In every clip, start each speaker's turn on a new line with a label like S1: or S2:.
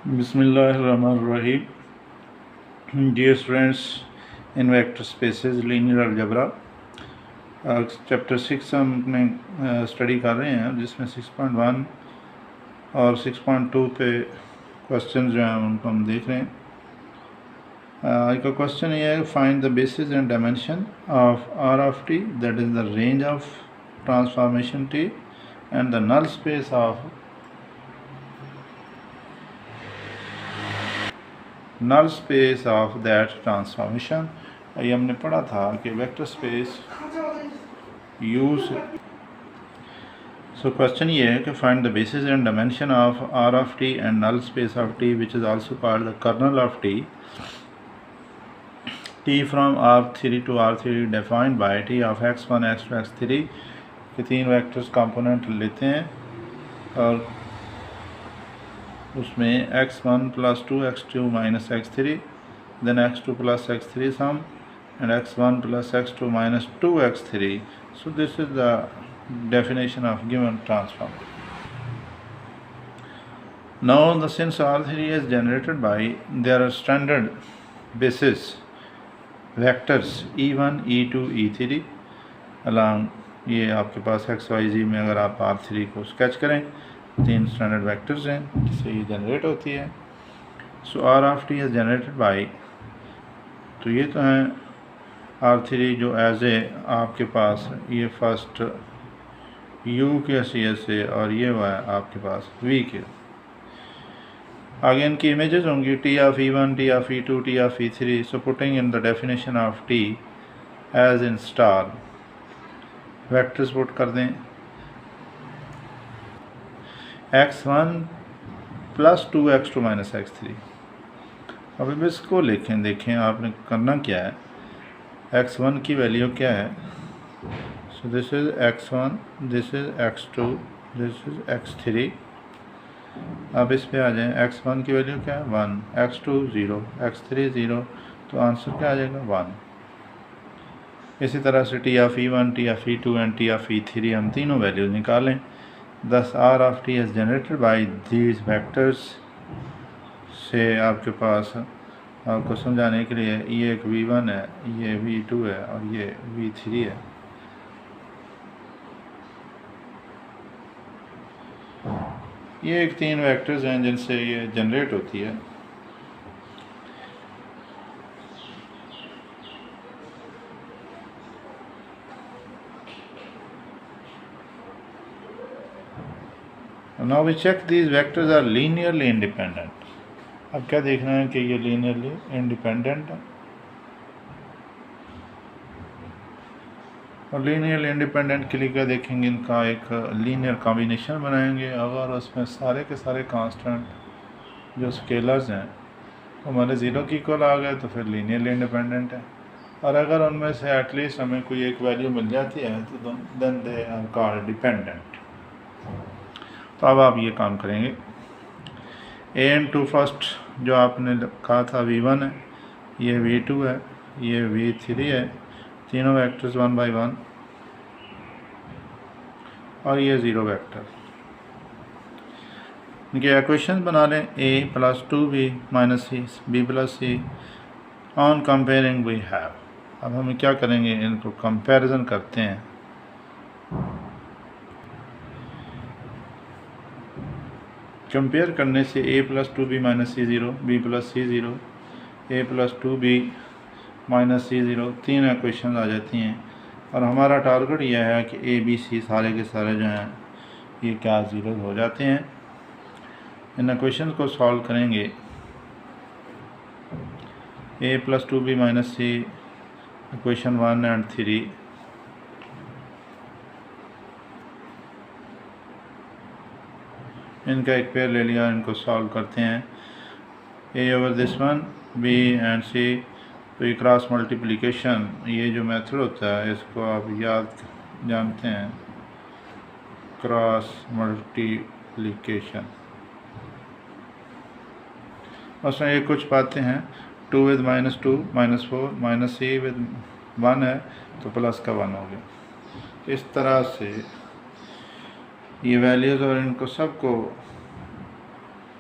S1: Bismillahirrahmanirrahim. Dear students, in vector spaces linear algebra chapter 6 हम अपने study कर रहे हैं, जिसमें 6.1 और 6.2 पे क्वेश्चन जो हैं उनको हम देख रहे हैं। आज का क्वेश्चन ये है, find the basis and dimension of R of T, that is the range of transformation T and the null space of that transformation. ये हमने पढ़ा था कि vector space use. So question ये है कि find the basis and dimension of R of T and null space of T which is also called the kernel of T from R3 to R3 defined by T of x1 x2 x3 के तीन vectors component लेते हैं और उसमें x1 + 2 x2 - x3 then x2 + x3 sum and x1 + x2 - 2 x3. So this is the definition of given transform. Now the since R3 is generated by there are standard basis vectors e1 e2 e3 along ये आपके पास x y z में अगर आप R3 को sketch करें तीन standard vectors हैं जिससे ये जनरेट होती है। So R of T is generated by, तो ये तो हैं R3 जो एज ए आपके पास ये फर्स्ट U के CS से और ये हुआ है आपके पास V के। आगे इनकी इमेजेस होंगी T of E1, T of E2, T of E3. So putting in the definition of T as in star vectors put कर दें x1 + 2 x2 - x3। अब इसको देखें आपने करना क्या है, x1 की वैल्यू क्या है। सो this is x1, this is x2, this is x3। अब इस पे आ जाएं, x1 की वैल्यू क्या है 1, x2 0, x3 0, तो आंसर क्या आ जाएगा 1। इसी तरह से T of E1, T of E2 and T of E3 हम तीनों वैल्यूज निकालें। Thus R of T is generated by these vectors से आपके पास आपको समझाने के लिए ये एक V1 है, ये V2 है और ये V3 है। ये एक तीन वेक्टर्स हैं जिनसे ये जनरेट होती है। Now we check these vectors are linearly independent. अब क्या देखना है कि ये linearly independent है और linearly independent के लिए क्या देखेंगे, इनका एक linear combination बनाएंगे। अगर उसमें सारे के सारे constant जो स्केलर्स हैं हमारे 0 की इक्वल आ गए तो फिर linearly independent है, और अगर उनमें से एटलीस्ट हमें कोई एक वैल्यू मिल जाती है तो then they are called dependent। तो अब आप ये काम करेंगे, AN2 फर्स्ट जो आपने कहा था V1 है, ये V2 है, ये V3 है, तीनों वेक्टर्स 1 by 1 और ये 0 वेक्टर। इनके इक्वेशंस बना लें A + 2B - C B + C on comparing we have. अब हम क्या करेंगे, इनको कंपैरिजन करते हैं। कंपेयर करने से A + 2B - C 0, B + C 0, A + 2B - C 0 तीन इक्वेशन आ जाती हैं, और हमारा टारगेट यह है कि A B C सारे के सारे जो हैं ये क्या 0 हो जाते हैं। इन इक्वेशन को सॉल्व करेंगे। A + 2B - C equation 1 and 3, इनका एक पेयर ले लिया, इनको सॉल्व करते हैं। A/this1 B एंड C, तो ये क्रॉस मल्टीप्लिकेशन ये जो मेथड होता है इसको आप जानते हैं, क्रॉस मल्टीप्लिकेशन। उसमें ये कुछ बातें हैं, 2 with -2 -4 C with 1 है तो प्लस का 1 हो गया। इस तरह से ये वैल्यूज़ और इनको सबको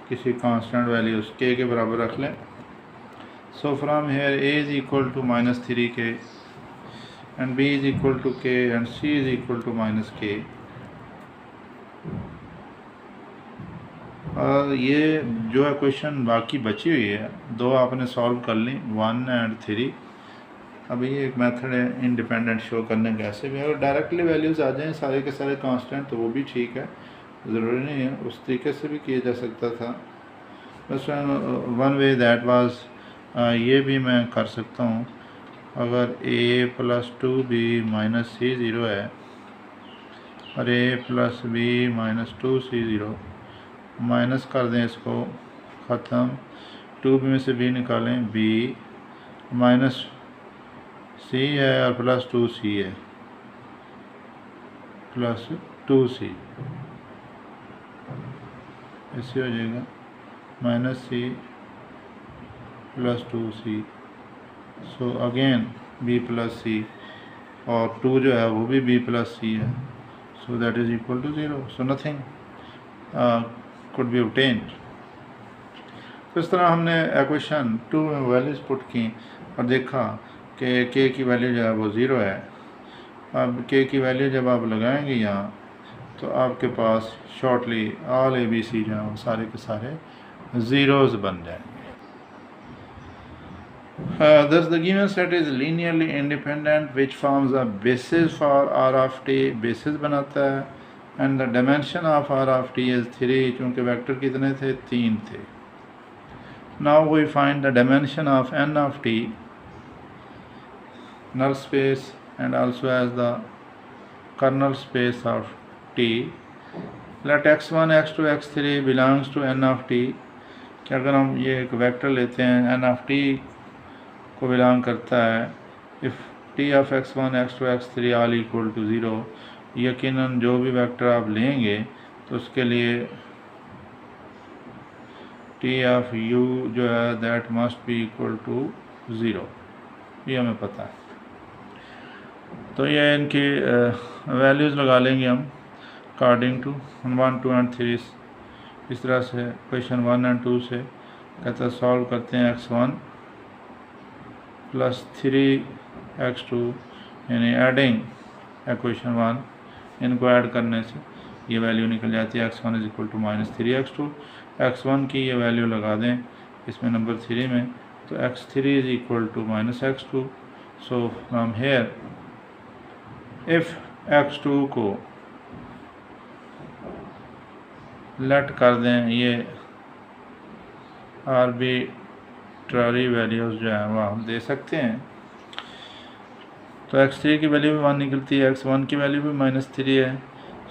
S1: किसी कांस्टेंट वैल्यूज k के बराबर रख लें। So from here a is equal to -3k and b is equal to k and c is equal to -k। और ये जो है क्वेश्चन बाकी बची हुई है, दो आपने सॉल्व कर ली, 1 और 3। अभी ये एक मेथड है इंडिपेंडेंट शो करने का। ऐसे भी अगर डायरेक्टली वैल्यूज़ आ जाएं सारे के सारे कांस्टेंट तो वो भी ठीक है, ज़रूरी नहीं है, उस तरीके से भी किया जा सकता था। बस वन वे दैट वाज, ये भी मैं कर सकता हूँ। अगर a + 2b - c 0 है और a + b - 2c 0, माइनस कर दें इसको, ख़त्म। 2b में से b निकालें, b - c है और +2c है, +2c ऐसे हो जाएगा, -c +2c। So again b + c और 2 जो है वो भी b + c है, so that is equal to 0। So nothing could be obtained। तो इस तरह हमने इक्वेशन 2 में वैल्यूज़ पुट की और देखा कि k की वैल्यू जो है वो 0 है। अब k की वैल्यू जब आप लगाएंगे यहाँ तो आपके पास शॉर्टली ऑल ABC जो हैं वो सारे के सारे ज़ीरोज़ बन जाएंगे। Thus the given set is linearly independent which forms a basis for R of t, basis बनाता है, and the dimension of R of t is 3, चूँकि वेक्टर कितने थे, 3 थे। Now we find the dimension of n of t, null space and also as the kernel space of t। Let x1, x2, x3 belongs to n of t, कि अगर हम ये एक vector लेते हैं n of t को belong करता है, if t of x1, x2, x3 all equal to 0, यकीनन जो भी वेक्टर आप लेंगे तो उसके लिए t of u जो है that must be equal to 0, ये हमें पता है। तो ये इनकी वैल्यूज़ लगा लेंगे हम अकॉर्डिंग टू 1, 2 और 3। इस तरह से क्वेश्चन 1 और 2 से कहता है सॉल्व करते हैं x1 + 3x2, यानी एडिंग इक्वेशन 1, इनको ऐड करने से ये वैल्यू निकल जाती है x1 = -3x2। x1 की ये वैल्यू लगा दें इसमें नंबर 3 में, तो x3 = -x2। So from here if x2 को लेट कर दें ये आर्बिट्ररी वैल्यूज़ जो है वो हम दे सकते हैं, तो x3 की वैल्यू भी 1 निकलती है, x1 की वैल्यू भी -3 है।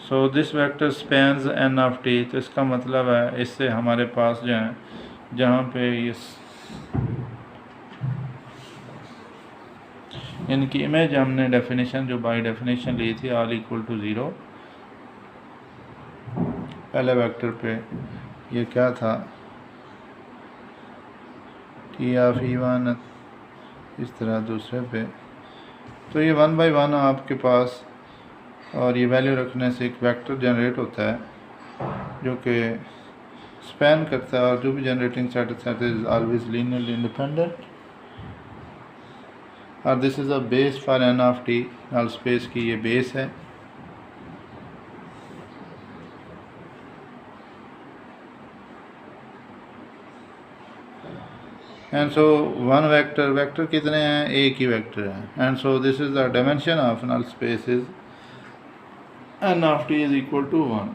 S1: So this vector spans n of t, तो इसका मतलब है इससे हमारे पास जो है जहाँ पे ये इनकी इमेज हमने डेफिनेशन जो बाय डेफिनेशन ली थी ऑल इक्वल टू 0, पहले वेक्टर पे ये क्या था, t of e1, इस तरह दूसरे पे, तो ये 1 by 1 आपके पास, और ये वैल्यू रखने से एक वेक्टर जनरेट होता है जो कि स्पैन करता है, और जो भी generating set is always linearly independent, और this is a base for n of t, null space की ये बेस है। And so one vector, vector कितने हैं, एक ही वेक्टर है, and so this is the dimension of null space is n of t = 1।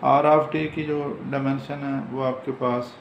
S1: R of t की जो डायमेंशन है वो आपके पास